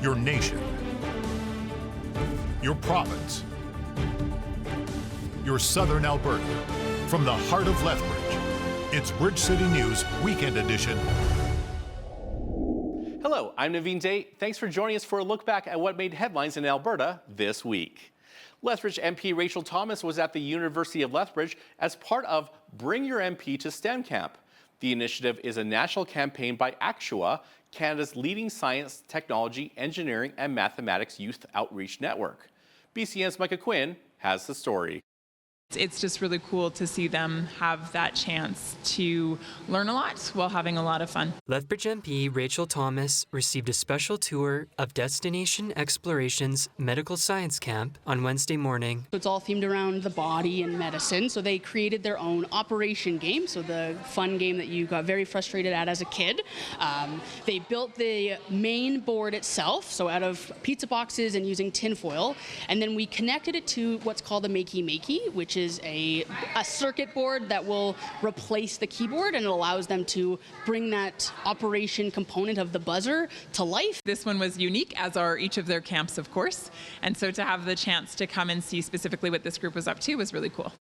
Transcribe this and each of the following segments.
your nation, your province, your southern Alberta. From the heart of Lethbridge, it's Bridge City News Weekend Edition. Hello, I'm Naveen Day. Thanks for joining us for a look back at what made headlines in Alberta this week. Lethbridge MP Rachel Thomas was at the University of Lethbridge as part of Bring Your MP to STEM Camp. The initiative is a national campaign by ACTUA, Canada's leading science, technology, engineering, and mathematics youth outreach network. BCN's Micah Quinn has the story. It's just really cool to see them have that chance to learn a lot while having a lot of fun. Lethbridge MP Rachel Thomas received a special tour of Destination Exploration's Medical Science Camp on Wednesday morning. It's all themed around the body and medicine, so they created their own operation game, so the fun game that you got very frustrated at as a kid. They built the main board itself, so out of pizza boxes and using tinfoil, and then we connected it to what's called a makey, which is a circuit board that will replace the keyboard, and it allows them to bring that operation component of the buzzer to life. This one was unique, as are each of their camps, of course. And so to have the chance to come and see specifically what this group was up to was really cool.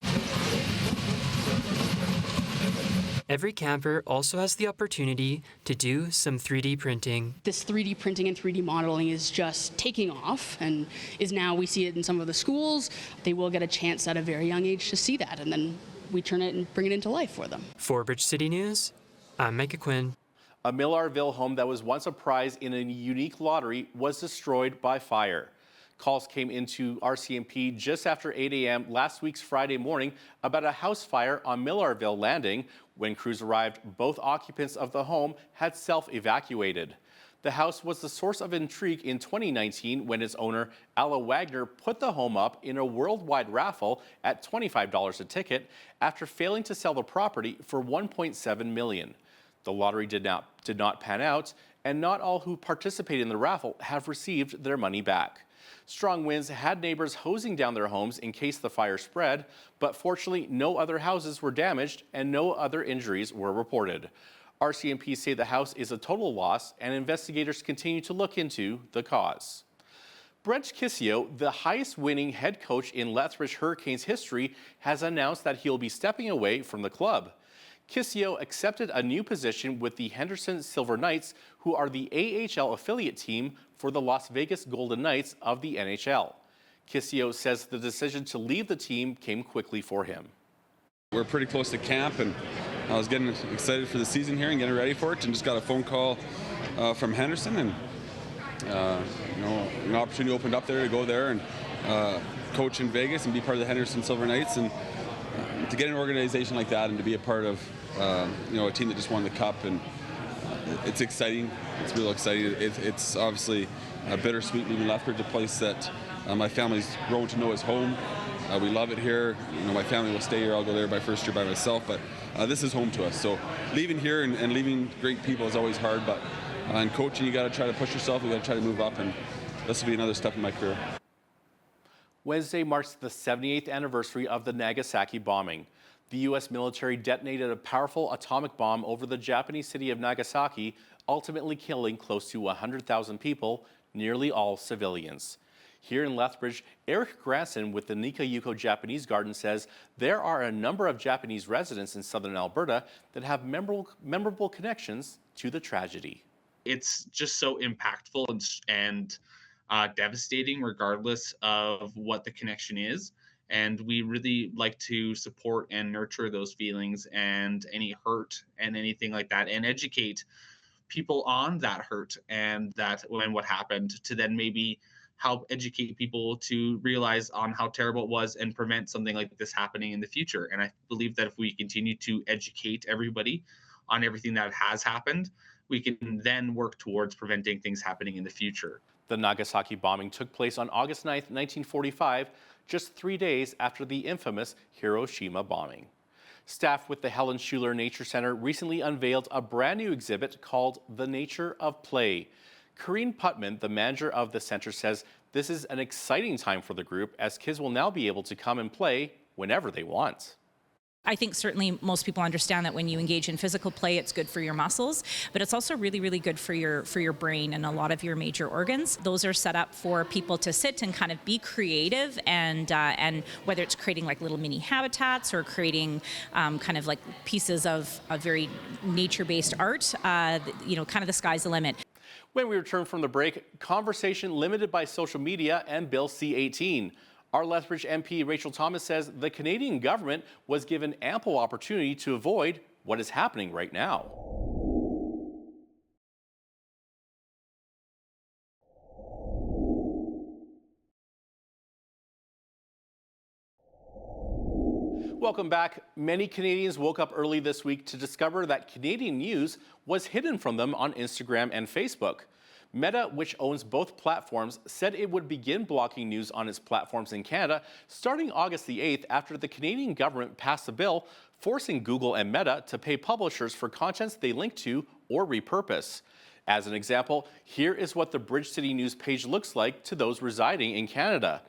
Every camper also has the opportunity to do some 3D printing. This 3D printing and 3D modeling is just taking off, and is now we see it in some of the schools. They will get a chance at a very young age to see that, and then we turn it and bring it into life for them. For Bridge City News, I'm Micah Quinn. A Millarville home that was once a prize in a unique lottery was destroyed by fire. Calls came into RCMP just after 8 a.m. last week's Friday morning about a house fire on Millarville Landing. When crews arrived, both occupants of the home had self-evacuated. The house was the source of intrigue in 2019 when its owner, Alla Wagner, put the home up in a worldwide raffle at $25 a ticket after failing to sell the property for $1.7 million. The lottery did not pan out, and not all who participated in the raffle have received their money back. Strong winds had neighbors hosing down their homes in case the fire spread, but fortunately no other houses were damaged and no other injuries were reported. RCMP say the house is a total loss, and investigators continue to look into the cause. Brent Kissio, the highest winning head coach in Lethbridge Hurricanes history, has announced that he'll be stepping away from the club. Kissio accepted a new position with the Henderson Silver Knights, who are the AHL affiliate team for the Las Vegas Golden Knights of the NHL. Kissio says the decision to leave the team came quickly for him. We're pretty close to camp, and I was getting excited for the season here and getting ready for it, and just got a phone call from Henderson, and an opportunity opened up there to go there and coach in Vegas and be part of the Henderson Silver Knights, and to get an organization like that and to be a part of a team that just won the cup, and it's exciting. It's real exciting. It's obviously bittersweet leaving Lethbridge, a place that my family's grown to know as home. We love it here. My family will stay here. I'll go there my first year by myself, but this is home to us. So leaving here and leaving great people is always hard, but in coaching you got to try to push yourself. You got to try to move up, and this will be another step in my career. Wednesday marks the 78th anniversary of the Nagasaki bombing. The U.S. military detonated a powerful atomic bomb over the Japanese city of Nagasaki, ultimately killing close to 100,000 people, nearly all civilians. Here in Lethbridge, Eric Grasson with the Nikayuko Japanese Garden says there are a number of Japanese residents in southern Alberta that have memorable connections to the tragedy. It's just so impactful and devastating regardless of what the connection is. And we really like to support and nurture those feelings and any hurt and anything like that, and educate people on that hurt and what happened, to then maybe help educate people to realize on how terrible it was and prevent something like this happening in the future. And I believe that if we continue to educate everybody on everything that has happened, we can then work towards preventing things happening in the future. The Nagasaki bombing took place on August 9th, 1945, just 3 days after the infamous Hiroshima bombing. Staff with the Helen Schuler Nature Center recently unveiled a brand new exhibit called The Nature of Play. Corrine Putman, the manager of the center, says this is an exciting time for the group, as kids will now be able to come and play whenever they want. I think certainly most people understand that when you engage in physical play, it's good for your muscles, but it's also really, really good for your brain and a lot of your major organs. Those are set up for people to sit and kind of be creative, and whether it's creating like little mini habitats or creating kind of like pieces of very nature-based art, kind of the sky's the limit. When we return from the break, conversation limited by social media and Bill C-18. Our Lethbridge MP Rachel Thomas says the Canadian government was given ample opportunity to avoid what is happening right now. Welcome back. Many Canadians woke up early this week to discover that Canadian news was hidden from them on Instagram and Facebook. Meta, which owns both platforms, said it would begin blocking news on its platforms in Canada starting August the 8th after the Canadian government passed a bill forcing Google and Meta to pay publishers for contents they link to or repurpose. As an example, here is what the Bridge City News page looks like to those residing in Canada.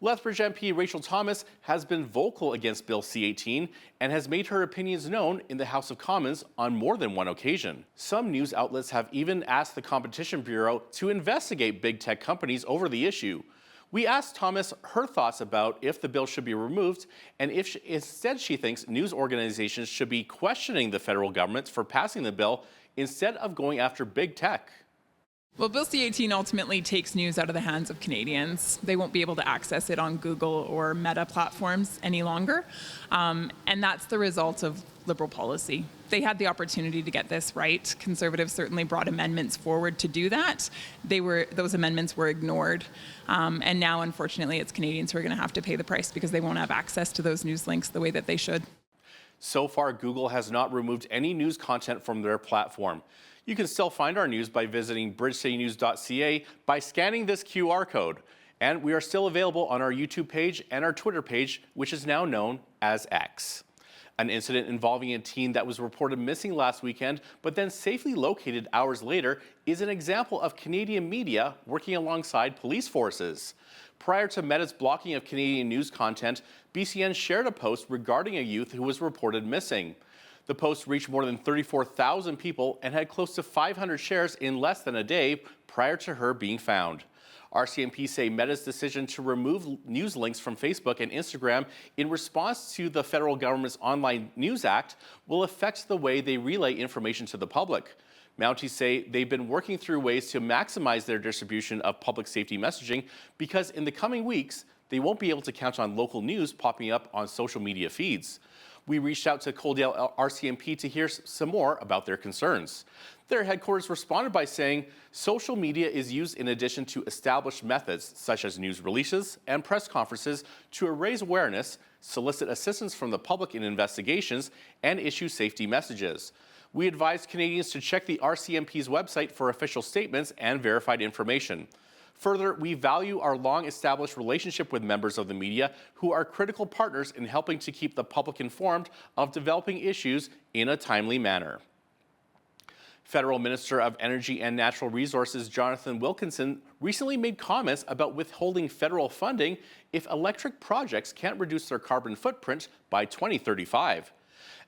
Lethbridge MP Rachel Thomas has been vocal against Bill C-18 and has made her opinions known in the House of Commons on more than one occasion. Some news outlets have even asked the Competition Bureau to investigate big tech companies over the issue. We asked Thomas her thoughts about if the bill should be removed and if instead she thinks news organizations should be questioning the federal government for passing the bill instead of going after big tech. Well, Bill C-18 ultimately takes news out of the hands of Canadians. They won't be able to access it on Google or Meta platforms any longer. And that's the result of Liberal policy. They had the opportunity to get this right. Conservatives certainly brought amendments forward to do that. Those amendments were ignored. And now, unfortunately, it's Canadians who are going to have to pay the price because they won't have access to those news links the way that they should. So far, Google has not removed any news content from their platform. You can still find our news by visiting bridgecitynews.ca by scanning this QR code. And we are still available on our YouTube page and our Twitter page, which is now known as X. An incident involving a teen that was reported missing last weekend, but then safely located hours later, is an example of Canadian media working alongside police forces. Prior to Meta's blocking of Canadian news content, BCN shared a post regarding a youth who was reported missing. The post reached more than 34,000 people and had close to 500 shares in less than a day prior to her being found. RCMP say Meta's decision to remove news links from Facebook and Instagram in response to the federal government's Online News Act will affect the way they relay information to the public. Mounties say they've been working through ways to maximize their distribution of public safety messaging because in the coming weeks, they won't be able to count on local news popping up on social media feeds. We reached out to Coaldale RCMP to hear some more about their concerns. Their headquarters responded by saying social media is used in addition to established methods such as news releases and press conferences to raise awareness, solicit assistance from the public in investigations, and issue safety messages. We advise Canadians to check the RCMP's website for official statements and verified information. Further, we value our long-established relationship with members of the media who are critical partners in helping to keep the public informed of developing issues in a timely manner. Federal Minister of Energy and Natural Resources Jonathan Wilkinson recently made comments about withholding federal funding if electric projects can't reduce their carbon footprint by 2035.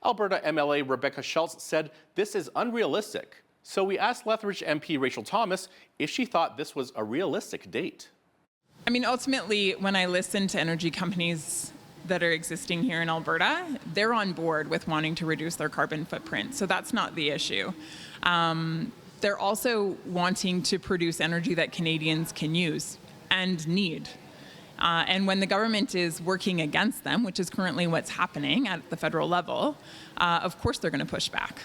Alberta MLA Rebecca Schultz said this is unrealistic. So we asked Lethbridge MP Rachel Thomas if she thought this was a realistic date. I mean, ultimately, when I listen to energy companies that are existing here in Alberta, they're on board with wanting to reduce their carbon footprint. So that's not the issue. They're also wanting to produce energy that Canadians can use and need. And when the government is working against them, which is currently what's happening at the federal level, of course they're going to push back.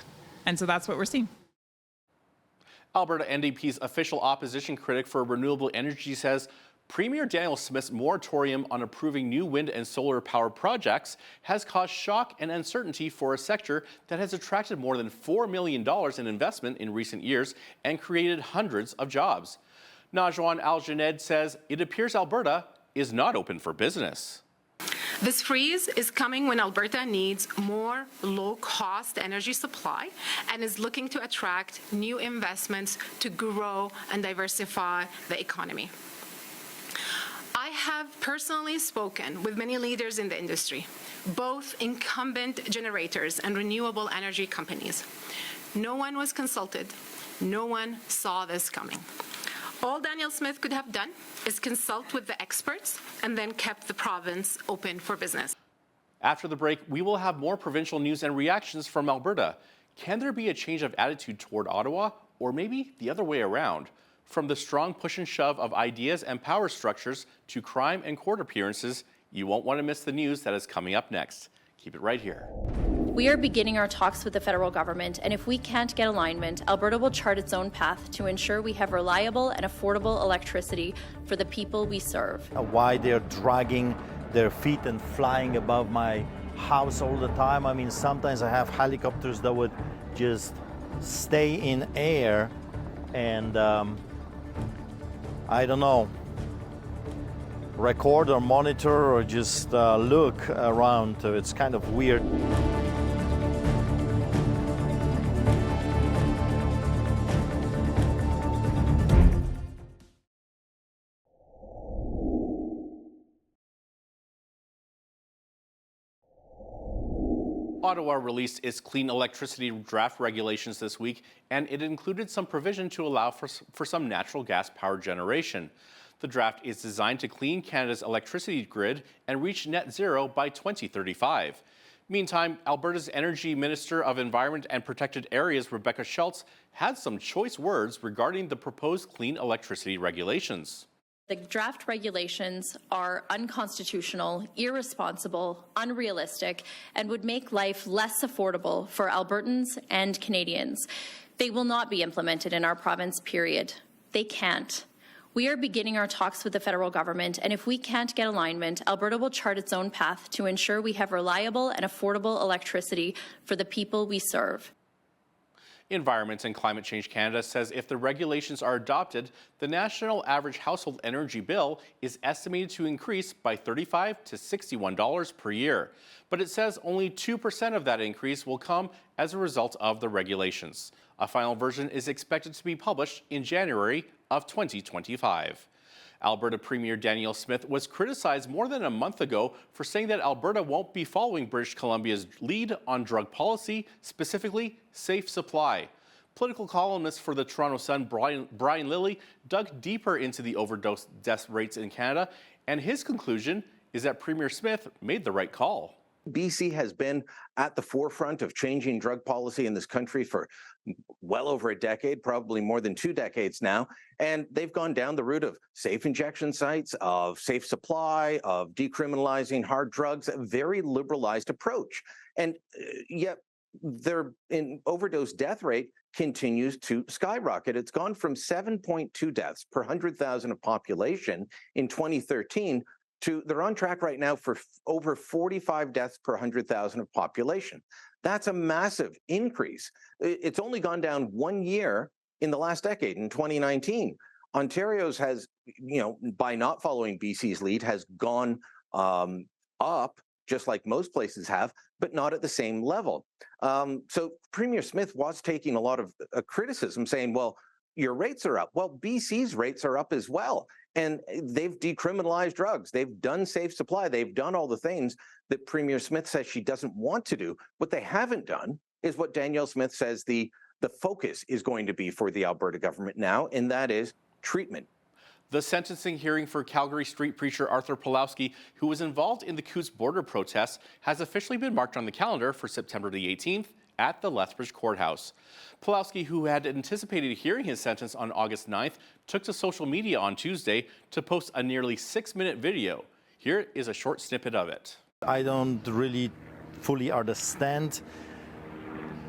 And so that's what we're seeing. Alberta NDP's official opposition critic for renewable energy says Premier Daniel Smith's moratorium on approving new wind and solar power projects has caused shock and uncertainty for a sector that has attracted more than $4 million in investment in recent years and created hundreds of jobs. Najwan Al-Janed says it appears Alberta is not open for business. This freeze is coming when Alberta needs more low-cost energy supply and is looking to attract new investments to grow and diversify the economy. I I have personally spoken with many leaders in the industry, both incumbent generators and renewable energy companies. No one was consulted. No one saw this coming. All Danielle Smith could have done is consult with the experts and then kept the province open for business. After the break, we will have more provincial news and reactions from Alberta. Can there be a change of attitude toward Ottawa, or maybe the other way around? From the strong push and shove of ideas and power structures to crime and court appearances, you won't want to miss the news that is coming up next. Keep it right here. We are beginning our talks with the federal government, and if we can't get alignment, Alberta will chart its own path to ensure we have reliable and affordable electricity for the people we serve. Why they're dragging their feet and flying above my house all the time. I mean, sometimes I have helicopters that would just stay in air and I don't know, record or monitor or just look around. It's kind of weird. Ottawa released its clean electricity draft regulations this week, and it included some provision to allow for some natural gas power generation. The draft is designed to clean Canada's electricity grid and reach net zero by 2035. Meantime, Alberta's Energy Minister of Environment and Protected Areas, Rebecca Schultz, had some choice words regarding the proposed clean electricity regulations. The draft regulations are unconstitutional, irresponsible, unrealistic, and would make life less affordable for Albertans and Canadians. They will not be implemented in our province, period. They can't. We are beginning our talks with the federal government, and if we can't get alignment, Alberta will chart its own path to ensure we have reliable and affordable electricity for the people we serve. Environment and Climate Change Canada says if the regulations are adopted, the national average household energy bill is estimated to increase by $35 to $61 per year. But it says only 2% of that increase will come as a result of the regulations. A final version is expected to be published in January of 2025. Alberta Premier Danielle Smith was criticized more than a month ago for saying that Alberta won't be following British Columbia's lead on drug policy, specifically safe supply. Political columnist for the Toronto Sun, Brian Lilly, dug deeper into the overdose death rates in Canada, and his conclusion is that Premier Smith made the right call. BC has been at the forefront of changing drug policy in this country for well over a decade, probably more than 2 decades now. And they've gone down the route of safe injection sites, of safe supply, of decriminalizing hard drugs, a very liberalized approach. And yet their overdose death rate continues to skyrocket. It's gone from 7.2 deaths per 100,000 of population in 2013 to they're on track right now for over 45 deaths per 100,000 of population. That's a massive increase. It's only gone down 1 year in the last decade, in 2019. Ontario's has, by not following BC's lead, has gone up, just like most places have, but not at the same level. So Premier Smith was taking a lot of criticism, saying, well, your rates are up. Well, BC's rates are up as well. And they've decriminalized drugs. They've done safe supply. They've done all the things that Premier Smith says she doesn't want to do. What they haven't done is what Danielle Smith says the focus is going to be for the Alberta government now, and that is treatment. The sentencing hearing for Calgary street preacher Arthur Pawlowski, who was involved in the Coutts border protests, has officially been marked on the calendar for September the 18th at the Lethbridge courthouse. Pawlowski, who had anticipated hearing his sentence on August 9th, took to social media on Tuesday to post a nearly 6-minute video. Here is a short snippet of it. I don't really fully understand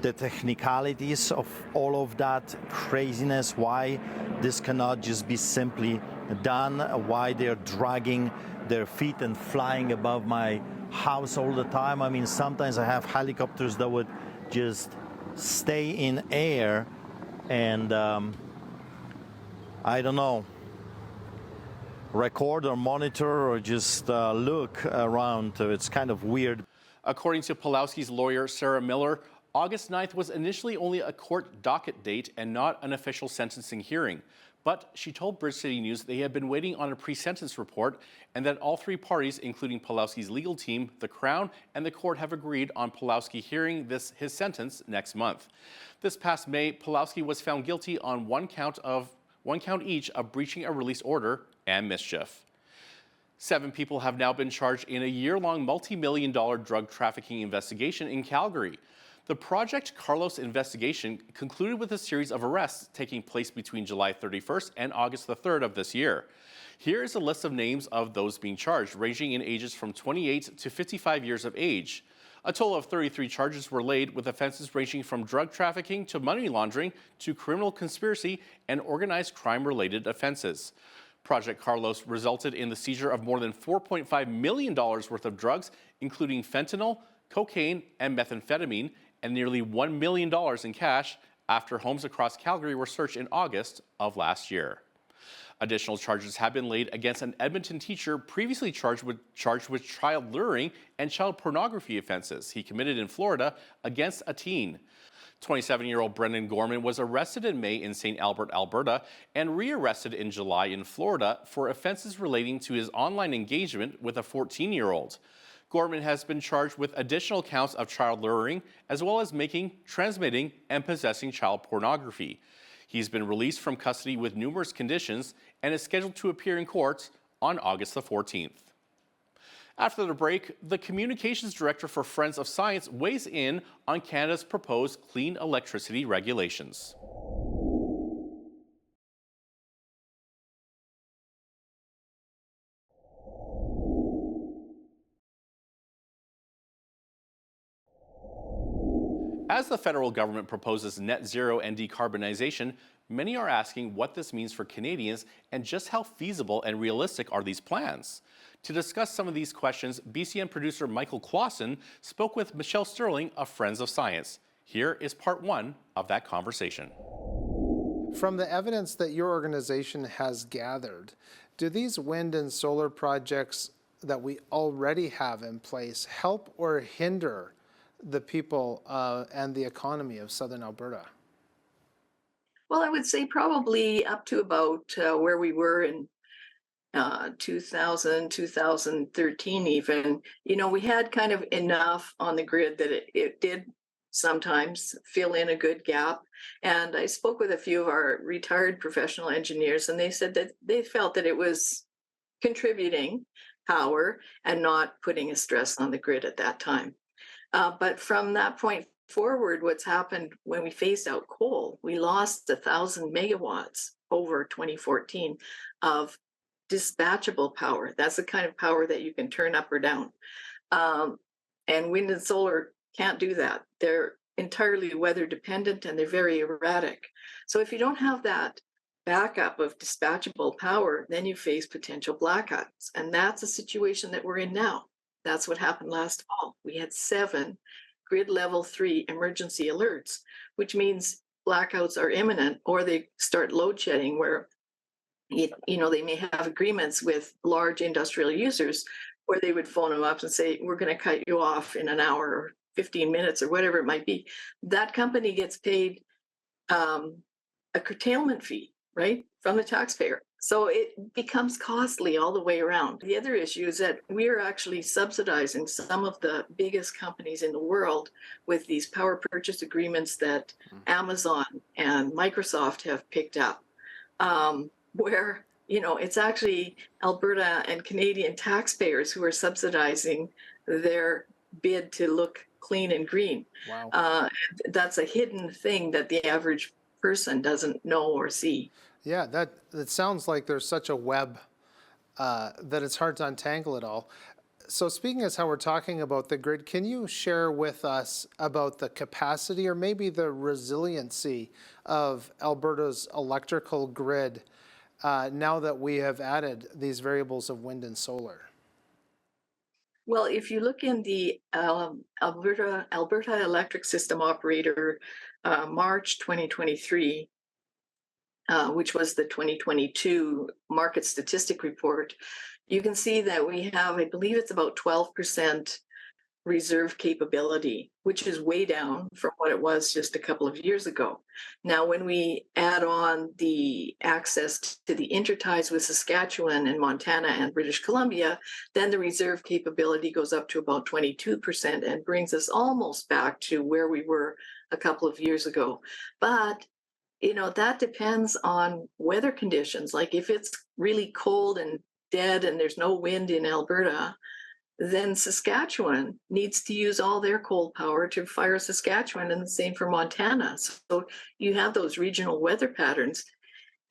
the technicalities of all of that craziness, why this cannot just be simply done, why they're dragging their feet and flying above my house all the time. I mean, sometimes I have helicopters that would just stay in air and I don't know, record or monitor or just look around. It's kind of weird. According to Pawlowski's lawyer, Sarah Miller, August 9th was initially only a court docket date and not an official sentencing hearing. But she told Bridge City News they had been waiting on a pre-sentence report and that all three parties, including Pawlowski's legal team, the Crown, and the court have agreed on Pawlowski hearing his sentence next month. This past May, Pawlowski was found guilty on one count each of breaching a release order and mischief. 7 people have now been charged in a year-long multi-million-dollar drug trafficking investigation in Calgary. The Project Carlos investigation concluded with a series of arrests taking place between July 31st and August the 3rd of this year. Here is a list of names of those being charged, ranging in ages from 28 to 55 years of age. A total of 33 charges were laid, with offenses ranging from drug trafficking to money laundering to criminal conspiracy and organized crime-related offenses. Project Carlos resulted in the seizure of more than $4.5 million worth of drugs, including fentanyl, cocaine, and methamphetamine, and nearly $1 million in cash after homes across Calgary were searched in August of last year. Additional charges have been laid against an Edmonton teacher previously charged with child luring and child pornography offenses he committed in Florida against a teen. 27-year-old Brendan Gorman was arrested in May in St. Albert, Alberta, and rearrested in July in Florida for offenses relating to his online engagement with a 14-year-old. Gorman has been charged with additional counts of child luring, as well as making, transmitting, and possessing child pornography. He's been released from custody with numerous conditions and is scheduled to appear in court on August the 14th. After the break, the Communications Director for Friends of Science weighs in on Canada's proposed clean electricity regulations. As the federal government proposes net zero and decarbonization, many are asking what this means for Canadians and just how feasible and realistic are these plans. To discuss some of these questions, BCN producer Michael Clausen spoke with Michelle Sterling of Friends of Science. Here is part 1 of that conversation. From the evidence that your organization has gathered, do these wind and solar projects that we already have in place help or hinder the people and the economy of Southern Alberta? Well, I would say probably up to about where we were in 2000, 2013 even. You know, we had kind of enough on the grid that it did sometimes fill in a good gap. And I spoke with a few of our retired professional engineers, and they said that they felt that it was contributing power and not putting a stress on the grid at that time. But from that point forward, what's happened when we phased out coal, we lost 1,000 megawatts over 2014 of dispatchable power. That's the kind of power that you can turn up or down. And wind and solar can't do that. They're entirely weather dependent and they're very erratic. So if you don't have that backup of dispatchable power, then you face potential blackouts. And that's a situation that we're in now. That's what happened last fall. We had 7 grid level 3 emergency alerts, which means blackouts are imminent, or they start load shedding where they may have agreements with large industrial users where they would phone them up and say, we're going to cut you off in an hour or 15 minutes or whatever it might be. That company gets paid a curtailment fee, right, from the taxpayer. So it becomes costly all the way around. The other issue is that we're actually subsidizing some of the biggest companies in the world with these power purchase agreements that Amazon and Microsoft have picked up, where, it's actually Alberta and Canadian taxpayers who are subsidizing their bid to look clean and green. Wow. That's a hidden thing that the average person doesn't know or see. Yeah, that sounds like there's such a web that it's hard to untangle it all. So speaking as how we're talking about the grid, can you share with us about the capacity or maybe the resiliency of Alberta's electrical grid now that we have added these variables of wind and solar? Well, if you look in the Alberta Electric System Operator March 2023, which was the 2022 market statistic report, you can see that we have, I believe it's about 12% reserve capability, which is way down from what it was just a couple of years ago. Now, when we add on the access to the interties with Saskatchewan and Montana and British Columbia, then the reserve capability goes up to about 22% and brings us almost back to where we were a couple of years ago. But that depends on weather conditions. Like if it's really cold and dead and there's no wind in Alberta, then Saskatchewan needs to use all their coal power to fire Saskatchewan, and the same for Montana. So you have those regional weather patterns,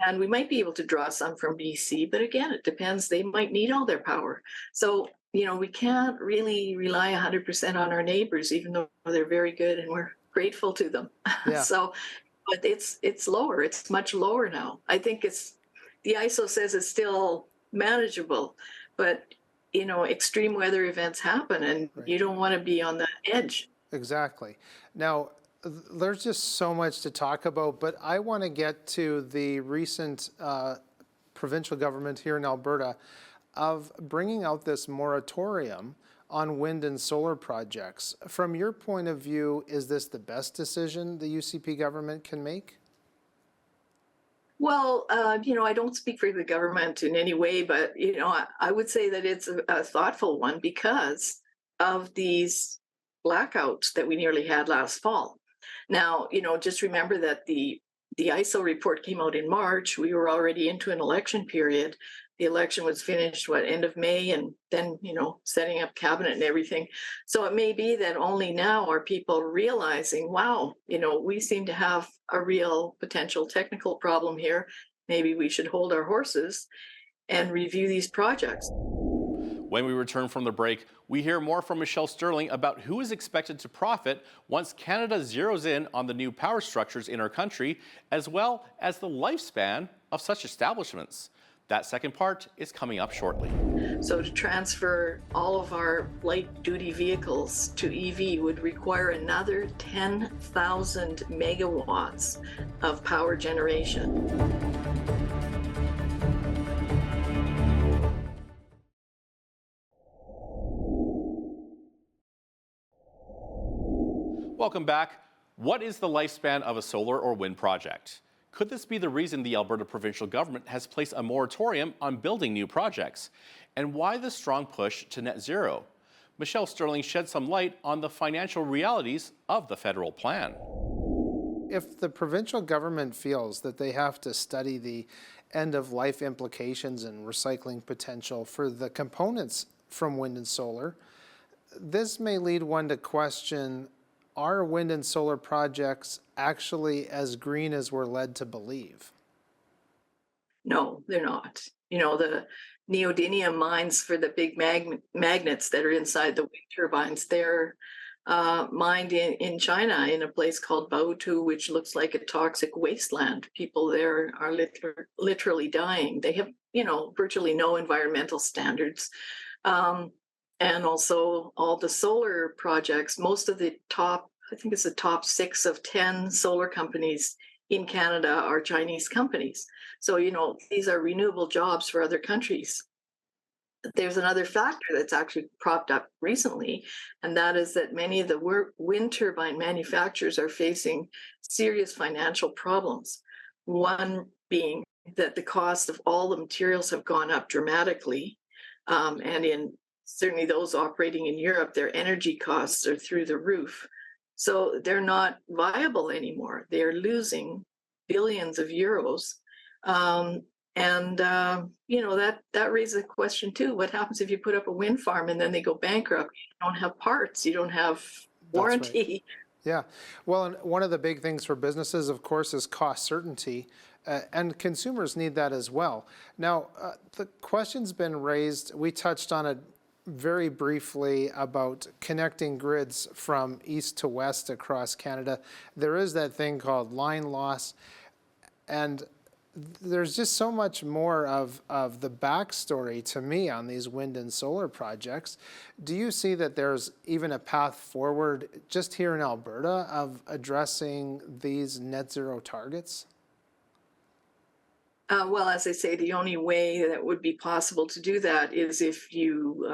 and we might be able to draw some from BC, but again, it depends. They might need all their power. So, we can't really rely 100% on our neighbors, even though they're very good and we're grateful to them. Yeah. But it's lower. It's much lower now. I think the ISO says it's still manageable, but extreme weather events happen, and you don't want to be on the edge. Exactly. Now, there's just so much to talk about, but I want to get to the recent provincial government here in Alberta of bringing out this moratorium on wind and solar projects. From your point of view, is this the best decision the UCP government can make? Well, I don't speak for the government in any way, but, I would say that it's a thoughtful one because of these blackouts that we nearly had last fall. Now, just remember that the ISO report came out in March. We were already into an election period. The election was finished, end of May, and then, setting up cabinet and everything. So it may be that only now are people realizing, wow, we seem to have a real potential technical problem here. Maybe we should hold our horses and review these projects. When we return from the break, we hear more from Michelle Sterling about who is expected to profit once Canada zeroes in on the new power structures in our country, as well as the lifespan of such establishments. That second part is coming up shortly. So to transfer all of our light duty vehicles to EV would require another 10,000 megawatts of power generation. Welcome back. What is the lifespan of a solar or wind project? Could this be the reason the Alberta provincial government has placed a moratorium on building new projects? And why the strong push to net zero? Michelle Sterling shed some light on the financial realities of the federal plan. If the provincial government feels that they have to study the end-of-life implications and recycling potential for the components from wind and solar, this may lead one to question, are wind and solar projects actually as green as we're led to believe? No, they're not. The neodymium mines for the big magnets that are inside the wind turbines, they're mined in China in a place called Baotou, which looks like a toxic wasteland. People there are literally dying. They have, virtually no environmental standards. And also all the solar projects, most of the top, I think it's the top 6 of 10 solar companies in Canada are Chinese companies. So, these are renewable jobs for other countries. There's another factor that's actually propped up recently, and that is that many of the wind turbine manufacturers are facing serious financial problems. One being that the cost of all the materials have gone up dramatically, and certainly those operating in Europe, their energy costs are through the roof. So they're not viable anymore. They're losing billions of euros. That raises a question too. What happens if you put up a wind farm and then they go bankrupt? You don't have parts, you don't have warranty. Right. Yeah. Well, and one of the big things for businesses, of course, is cost certainty. And consumers need that as well. Now, the question's been raised, we touched on it very briefly about connecting grids from east to west across Canada. There is that thing called line loss, and there's just so much more of the backstory to me on these wind and solar projects. Do you see that there's even a path forward just here in Alberta of addressing these net zero targets? Well, as I say, the only way that would be possible to do that is if you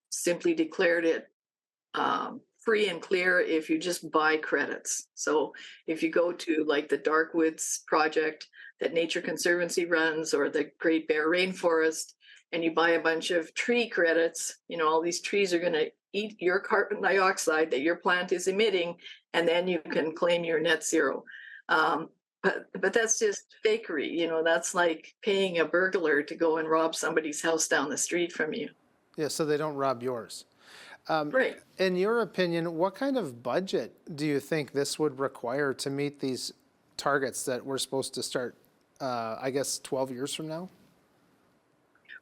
simply declared it free and clear if you just buy credits. So if you go to like the Darkwoods project that Nature Conservancy runs, or the Great Bear Rainforest, and you buy a bunch of tree credits, all these trees are going to eat your carbon dioxide that your plant is emitting, and then you can claim your net zero. But that's just fakery. That's like paying a burglar to go and rob somebody's house down the street from you. Yeah, so they don't rob yours. Right. In your opinion, what kind of budget do you think this would require to meet these targets that we're supposed to start, 12 years from now?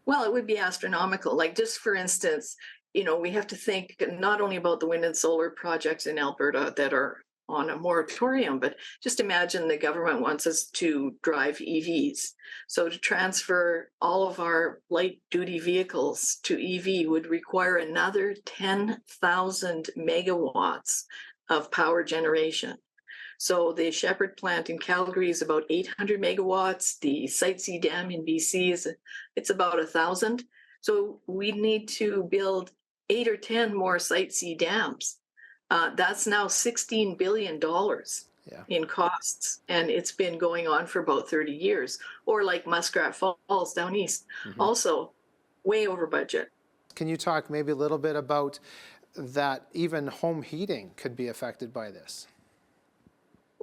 Well, it would be astronomical. Like, just for instance, we have to think not only about the wind and solar projects in Alberta that are on a moratorium, but just imagine the government wants us to drive EVs. So to transfer all of our light duty vehicles to EV would require another 10,000 megawatts of power generation. So the Shepherd plant in Calgary is about 800 megawatts. The Site C dam in BC it's about 1,000. So we need to build 8 or 10 more Site C dams. That's now $16 billion in costs, and it's been going on for about 30 years. Or like Muskrat Falls down east, also way over budget. Can you talk maybe a little bit about that even home heating could be affected by this?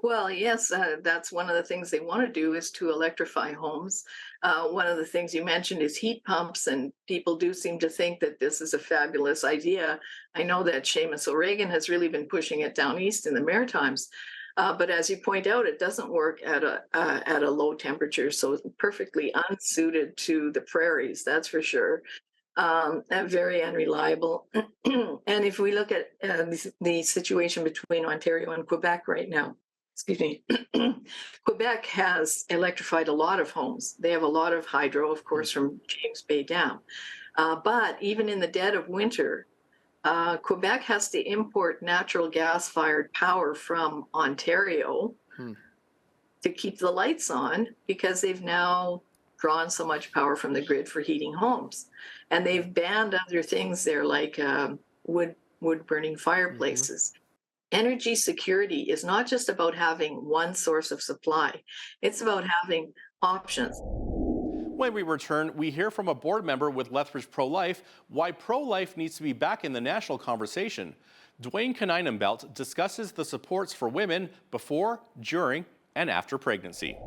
Well, yes, that's one of the things they want to do, is to electrify homes. One of the things you mentioned is heat pumps, and people do seem to think that this is a fabulous idea. I know that Seamus O'Regan has really been pushing it down east in the Maritimes. But as you point out, it doesn't work at a low temperature, so it's perfectly unsuited to the prairies, that's for sure. And very unreliable. And if we look at the situation between Ontario and Quebec right now, excuse me, Quebec has electrified a lot of homes. They have a lot of hydro, of course, from James Bay Dam. But even in the dead of winter, Quebec has to import natural gas-fired power from Ontario to keep the lights on, because they've now drawn so much power from the grid for heating homes. And they've banned other things there, like wood-burning fireplaces. Energy security is not just about having one source of supply. It's about having options. When we return, we hear from a board member with Lethbridge Pro-Life why pro-life needs to be back in the national conversation. Dwayne Kaneinenbelt discusses the supports for women before, during, and after pregnancy.